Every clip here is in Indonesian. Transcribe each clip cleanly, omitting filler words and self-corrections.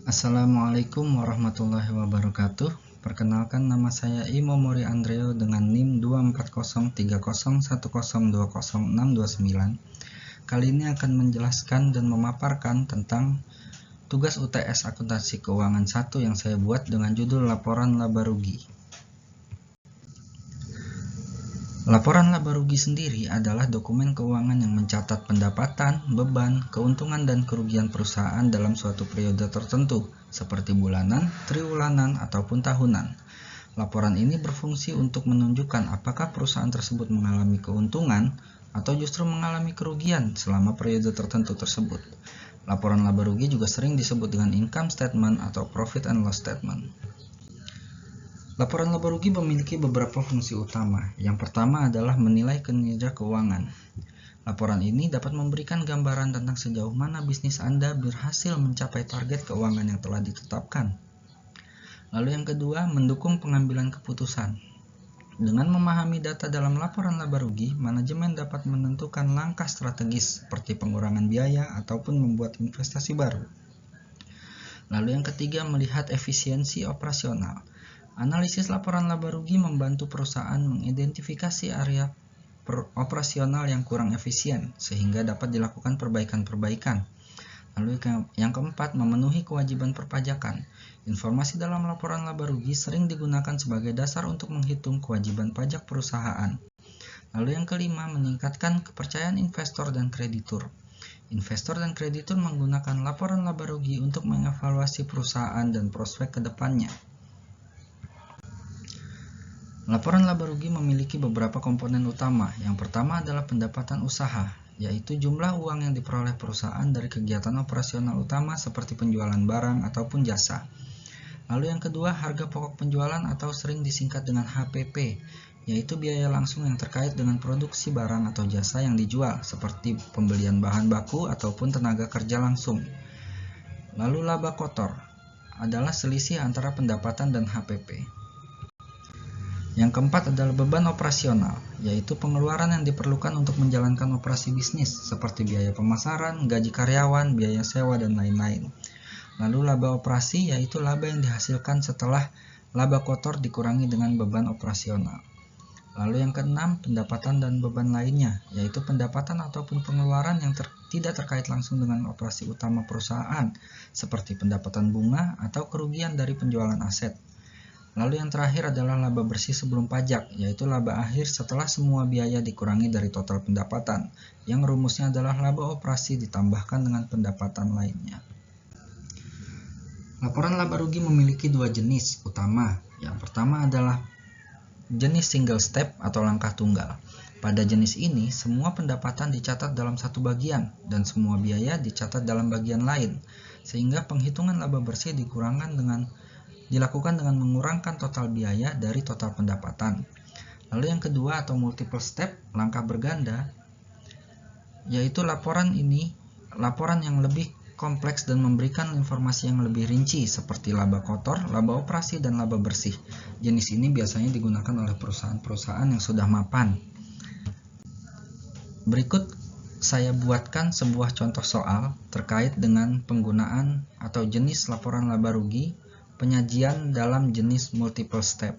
Assalamualaikum warahmatullahi wabarakatuh. Perkenalkan, nama saya Imo Mori Andreo dengan NIM 2403010200629. Kali ini akan menjelaskan dan memaparkan tentang tugas UTS Akuntansi Keuangan 1 yang saya buat dengan judul Laporan Laba Rugi. Laporan laba rugi sendiri adalah dokumen keuangan yang mencatat pendapatan, beban, keuntungan, dan kerugian perusahaan dalam suatu periode tertentu, seperti bulanan, triwulan, ataupun tahunan. Laporan ini berfungsi untuk menunjukkan apakah perusahaan tersebut mengalami keuntungan atau justru mengalami kerugian selama periode tertentu tersebut. Laporan laba rugi juga sering disebut dengan income statement atau profit and loss statement. Laporan laba rugi memiliki beberapa fungsi utama. Yang pertama adalah menilai kinerja keuangan. Laporan ini dapat memberikan gambaran tentang sejauh mana bisnis Anda berhasil mencapai target keuangan yang telah ditetapkan. Lalu yang kedua, mendukung pengambilan keputusan. Dengan memahami data dalam laporan laba rugi, manajemen dapat menentukan langkah strategis seperti pengurangan biaya ataupun membuat investasi baru. Lalu yang ketiga, melihat efisiensi operasional. Analisis laporan laba rugi membantu perusahaan mengidentifikasi area operasional yang kurang efisien sehingga dapat dilakukan perbaikan-perbaikan. Lalu yang keempat, memenuhi kewajiban perpajakan. Informasi dalam laporan laba rugi sering digunakan sebagai dasar untuk menghitung kewajiban pajak perusahaan. Lalu yang kelima, meningkatkan kepercayaan investor dan kreditur. Investor dan kreditur menggunakan laporan laba rugi untuk mengevaluasi perusahaan dan prospek ke depannya. Laporan laba rugi memiliki beberapa komponen utama. Yang pertama adalah pendapatan usaha, yaitu jumlah uang yang diperoleh perusahaan dari kegiatan operasional utama seperti penjualan barang ataupun jasa. Lalu yang kedua, harga pokok penjualan atau sering disingkat dengan HPP, yaitu biaya langsung yang terkait dengan produksi barang atau jasa yang dijual, seperti pembelian bahan baku ataupun tenaga kerja langsung. Lalu laba kotor adalah selisih antara pendapatan dan HPP. Yang keempat adalah beban operasional, yaitu pengeluaran yang diperlukan untuk menjalankan operasi bisnis, seperti biaya pemasaran, gaji karyawan, biaya sewa, dan lain-lain. Lalu laba operasi, yaitu laba yang dihasilkan setelah laba kotor dikurangi dengan beban operasional. Lalu yang keenam, pendapatan dan beban lainnya, yaitu pendapatan ataupun pengeluaran yang tidak terkait langsung dengan operasi utama perusahaan, seperti pendapatan bunga atau kerugian dari penjualan aset. Lalu yang terakhir adalah laba bersih sebelum pajak, yaitu laba akhir setelah semua biaya dikurangi dari total pendapatan, yang rumusnya adalah laba operasi ditambahkan dengan pendapatan lainnya. Laporan laba rugi memiliki dua jenis utama. Yang pertama adalah jenis single step atau langkah tunggal. Pada jenis ini, semua pendapatan dicatat dalam satu bagian dan semua biaya dicatat dalam bagian lain, sehingga penghitungan laba bersih dilakukan dengan mengurangkan total biaya dari total pendapatan. Lalu yang kedua atau multiple step, langkah berganda, yaitu laporan yang lebih kompleks dan memberikan informasi yang lebih rinci seperti laba kotor, laba operasi, dan laba bersih. Jenis ini biasanya digunakan oleh perusahaan-perusahaan yang sudah mapan. Berikut saya buatkan sebuah contoh soal terkait dengan penggunaan atau jenis laporan laba rugi penyajian dalam jenis multiple step.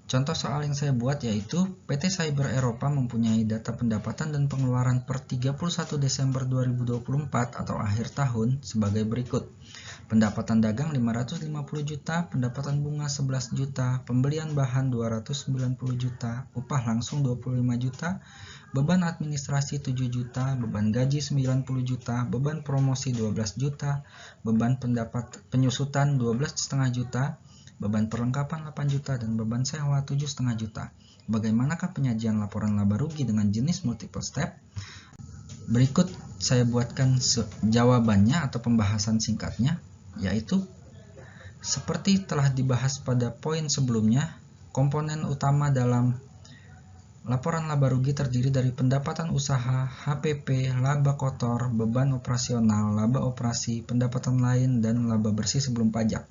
Contoh soal yang saya buat yaitu PT Cyber Eropa mempunyai data pendapatan dan pengeluaran per 31 Desember 2024 atau akhir tahun sebagai berikut. Pendapatan dagang 550 juta, pendapatan bunga 11 juta, pembelian bahan 290 juta, upah langsung 25 juta, beban administrasi 7 juta, beban gaji 90 juta, beban promosi 12 juta, beban penyusutan 12,5 juta, beban perlengkapan 8 juta, dan beban sewa 7,5 juta. Bagaimanakah penyajian laporan laba rugi dengan jenis multiple step? Berikut saya buatkan jawabannya atau pembahasan singkatnya, yaitu seperti telah dibahas pada poin sebelumnya, komponen utama dalam laporan laba rugi terdiri dari pendapatan usaha, HPP, laba kotor, beban operasional, laba operasi, pendapatan lain, dan laba bersih sebelum pajak.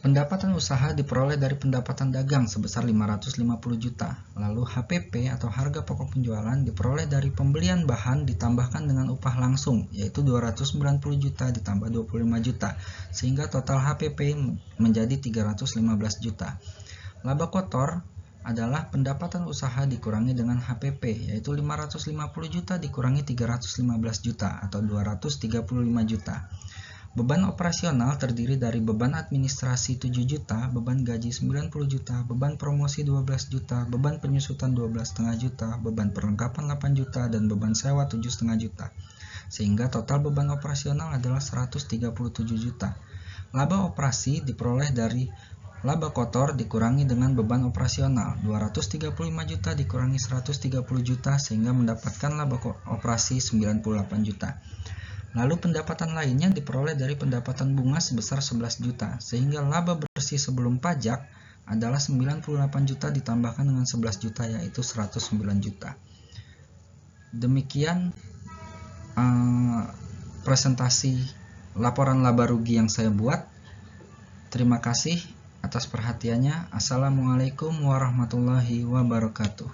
Pendapatan usaha diperoleh dari pendapatan dagang sebesar 550 juta. Lalu HPP atau harga pokok penjualan diperoleh dari pembelian bahan ditambahkan dengan upah langsung, yaitu 290 juta ditambah 25 juta, sehingga total HPP menjadi 315 juta. Laba kotor adalah pendapatan usaha dikurangi dengan HPP, yaitu 550 juta dikurangi 315 juta atau 235 juta. Beban operasional terdiri dari beban administrasi 7 juta, beban gaji 90 juta, beban promosi 12 juta, beban penyusutan 12,5 juta, beban perlengkapan 8 juta, dan beban sewa 7,5 juta. Sehingga total beban operasional adalah 137 juta. Laba operasi diperoleh dari laba kotor dikurangi dengan beban operasional, 235 juta dikurangi 130 juta sehingga mendapatkan laba operasi 98 juta. Lalu pendapatan lainnya diperoleh dari pendapatan bunga sebesar 11 juta, sehingga laba bersih sebelum pajak adalah 98 juta ditambahkan dengan 11 juta yaitu 109 juta. Demikian presentasi laporan laba rugi yang saya buat. Terima kasih atas perhatiannya. Assalamualaikum warahmatullahi wabarakatuh.